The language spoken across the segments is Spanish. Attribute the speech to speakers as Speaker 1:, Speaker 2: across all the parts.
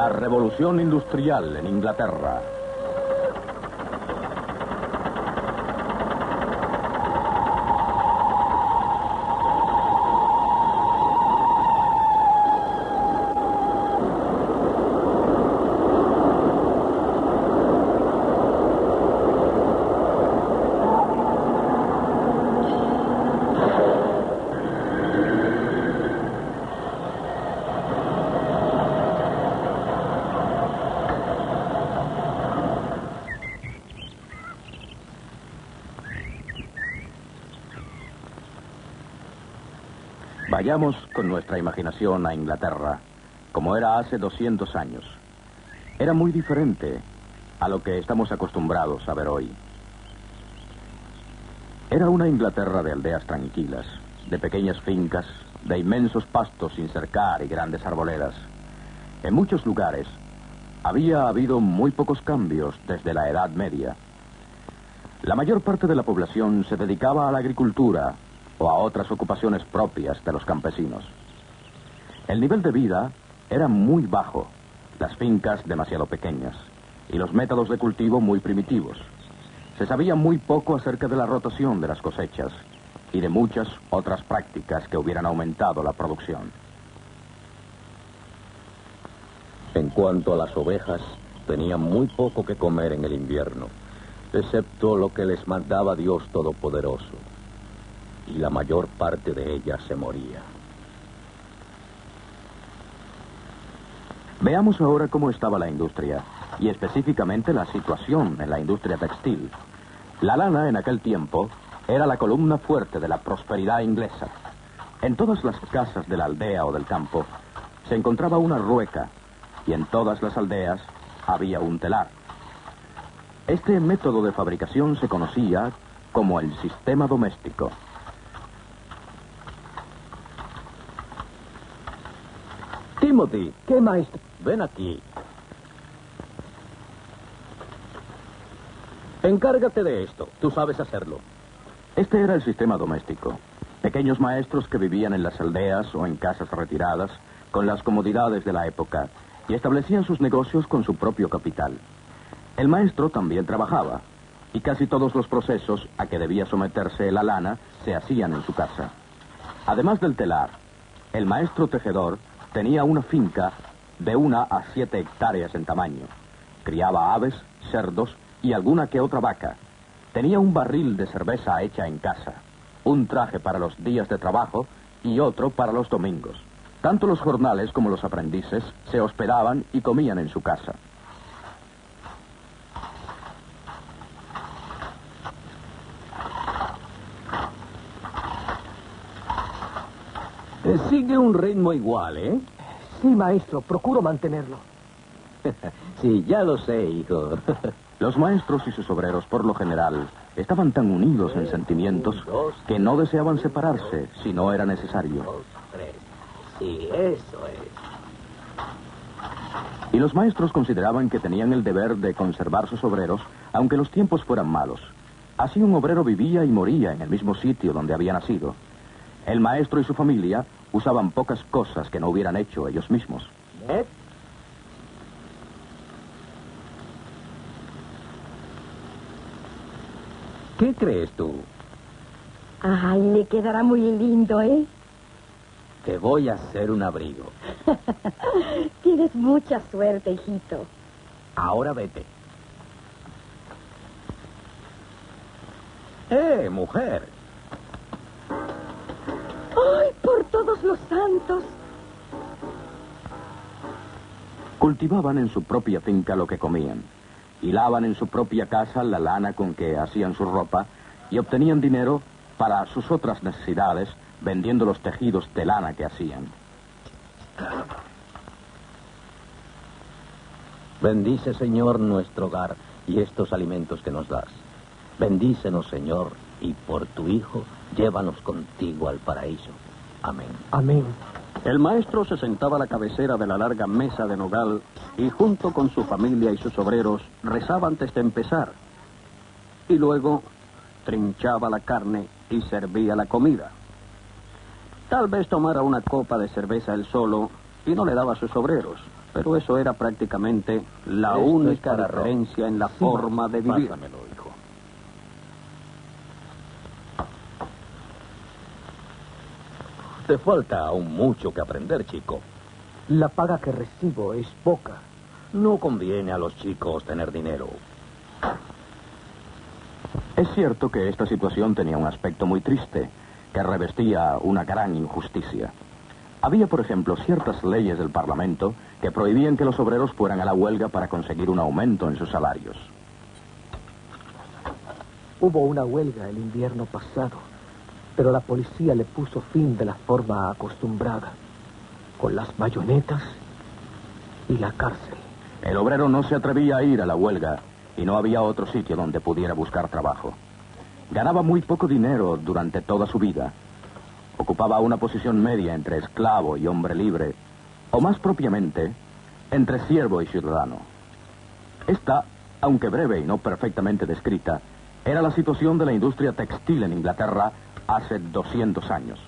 Speaker 1: La revolución industrial en Inglaterra. Vayamos con nuestra imaginación a Inglaterra, como era hace 200 años. Era muy diferente a lo que estamos acostumbrados a ver hoy. Era una Inglaterra de aldeas tranquilas, de pequeñas fincas, de inmensos pastos sin cercar y grandes arboledas. En muchos lugares había habido muy pocos cambios desde la Edad Media. La mayor parte de la población se dedicaba a la agricultura o a otras ocupaciones propias de los campesinos. El nivel de vida era muy bajo, las fincas demasiado pequeñas y los métodos de cultivo muy primitivos. Se sabía muy poco acerca de la rotación de las cosechas y de muchas otras prácticas que hubieran aumentado la producción.
Speaker 2: En cuanto a las ovejas, tenían muy poco que comer en el invierno, excepto lo que les mandaba Dios Todopoderoso. Y la mayor parte de ellas se moría.
Speaker 1: Veamos ahora cómo estaba la industria, y específicamente la situación en la industria textil. La lana en aquel tiempo era la columna fuerte de la prosperidad inglesa. En todas las casas de la aldea o del campo se encontraba una rueca, y en todas las aldeas había un telar. Este método de fabricación se conocía como el sistema doméstico.
Speaker 2: Timothy, ¿qué maestro? Ven aquí. Encárgate de esto. Tú sabes hacerlo.
Speaker 1: Este era el sistema doméstico. Pequeños maestros que vivían en las aldeas o en casas retiradas con las comodidades de la época y establecían sus negocios con su propio capital. El maestro también trabajaba y casi todos los procesos a que debía someterse la lana se hacían en su casa. Además del telar, el maestro tejedor tenía una finca de 1 a 7 hectáreas en tamaño. Criaba aves, cerdos y alguna que otra vaca. Tenía un barril de cerveza hecha en casa, un traje para los días de trabajo y otro para los domingos. Tanto los jornales como los aprendices se hospedaban y comían en su casa.
Speaker 2: Sigue un ritmo igual, ¿eh?
Speaker 3: Sí, maestro, procuro mantenerlo.
Speaker 2: Sí, ya lo sé, hijo.
Speaker 1: Los maestros y sus obreros, por lo general, estaban tan unidos en sentimientos que no deseaban separarse si no era necesario.
Speaker 2: 2, 3. Sí, eso es.
Speaker 1: Y los maestros consideraban que tenían el deber de conservar sus obreros, aunque los tiempos fueran malos. Así un obrero vivía y moría en el mismo sitio donde había nacido. El maestro y su familia usaban pocas cosas que no hubieran hecho ellos mismos.
Speaker 2: ¿Eh? ¿Qué crees tú?
Speaker 4: Ay, le quedará muy lindo, ¿eh?
Speaker 2: Te voy a hacer un abrigo.
Speaker 4: Tienes mucha suerte, hijito.
Speaker 2: Ahora vete. Mujer!
Speaker 4: ¡Ay, por todos los santos!
Speaker 1: Cultivaban en su propia finca lo que comían. Hilaban en su propia casa la lana con que hacían su ropa y obtenían dinero para sus otras necesidades vendiendo los tejidos de lana que hacían.
Speaker 2: Bendice, Señor, nuestro hogar y estos alimentos que nos das. Bendícenos, Señor, y por tu Hijo, llévanos contigo al paraíso. Amén.
Speaker 3: Amén.
Speaker 5: El maestro se sentaba a la cabecera de la larga mesa de nogal y junto con su familia y sus obreros rezaba antes de empezar. Y luego trinchaba la carne y servía la comida. Tal vez tomara una copa de cerveza él solo y no le daba a sus obreros. Pero eso era prácticamente la
Speaker 2: Esto es
Speaker 5: única
Speaker 2: para
Speaker 5: diferencia en la forma de vivir.
Speaker 2: Pásamelo, hijo. Te falta aún mucho que aprender, chico.
Speaker 3: La paga que recibo es poca.
Speaker 2: No conviene a los chicos tener dinero.
Speaker 1: Es cierto que esta situación tenía un aspecto muy triste, que revestía una gran injusticia. Había, por ejemplo, ciertas leyes del Parlamento que prohibían que los obreros fueran a la huelga para conseguir un aumento en sus salarios.
Speaker 3: Hubo una huelga el invierno pasado, pero la policía le puso fin de la forma acostumbrada, con las bayonetas y la cárcel.
Speaker 1: El obrero no se atrevía a ir a la huelga y no había otro sitio donde pudiera buscar trabajo. Ganaba muy poco dinero durante toda su vida. Ocupaba una posición media entre esclavo y hombre libre, o más propiamente, entre siervo y ciudadano. Esta, aunque breve y no perfectamente descrita, era la situación de la industria textil en Inglaterra hace 200 años.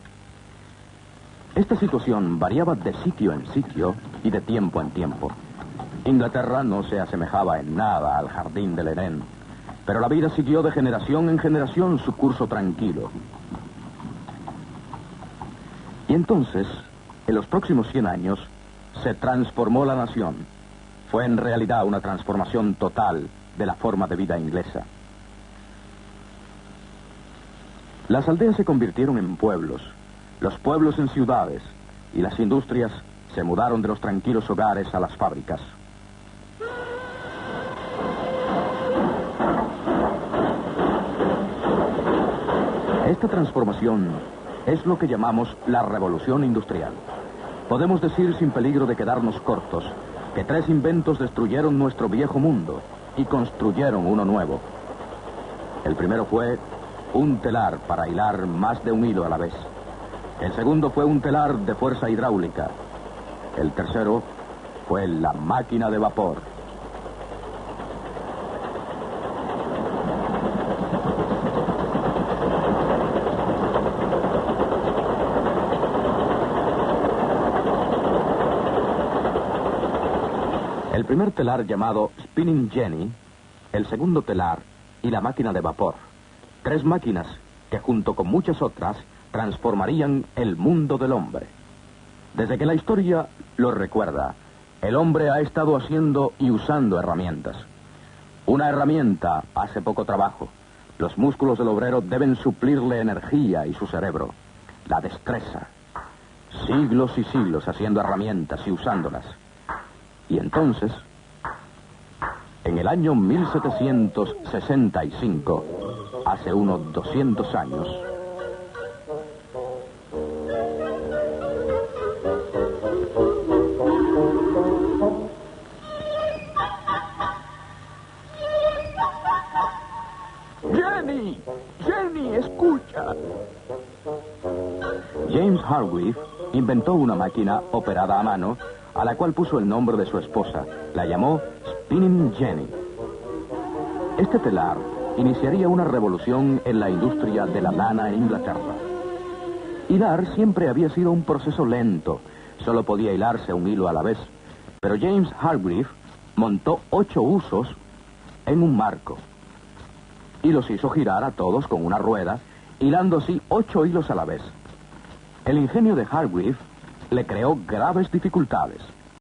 Speaker 1: Esta situación variaba de sitio en sitio y de tiempo en tiempo. Inglaterra no se asemejaba en nada al jardín del Edén, pero la vida siguió de generación en generación su curso tranquilo. Y entonces, en los próximos 100 años, se transformó la nación. Fue en realidad una transformación total de la forma de vida inglesa. Las aldeas se convirtieron en pueblos, los pueblos en ciudades, y las industrias se mudaron de los tranquilos hogares a las fábricas. Esta transformación es lo que llamamos la revolución industrial. Podemos decir sin peligro de quedarnos cortos que 3 inventos destruyeron nuestro viejo mundo y construyeron uno nuevo. El primero fue un telar para hilar más de un hilo a la vez. El segundo fue un telar de fuerza hidráulica. El tercero fue la máquina de vapor. El primer telar llamado Spinning Jenny, el segundo telar y la máquina de vapor. 3 máquinas que junto con muchas otras transformarían el mundo del hombre. Desde que la historia lo recuerda, el hombre ha estado haciendo y usando herramientas. Una herramienta hace poco trabajo. Los músculos del obrero deben suplirle energía y su cerebro, la destreza. Siglos y siglos haciendo herramientas y usándolas. Y entonces, en el año 1765, hace unos 200 años, ¡Jenny! ¡Jenny, escucha! James Hargreaves inventó una máquina operada a mano a la cual puso el nombre de su esposa. La llamó Spinning Jenny. Este telar iniciaría una revolución en la industria de la lana en Inglaterra. Hilar siempre había sido un proceso lento. Solo podía hilarse un hilo a la vez. Pero James Hargreaves montó 8 usos en un marco y los hizo girar a todos con una rueda, hilando así 8 hilos a la vez. El ingenio de Hargreaves le creó graves dificultades.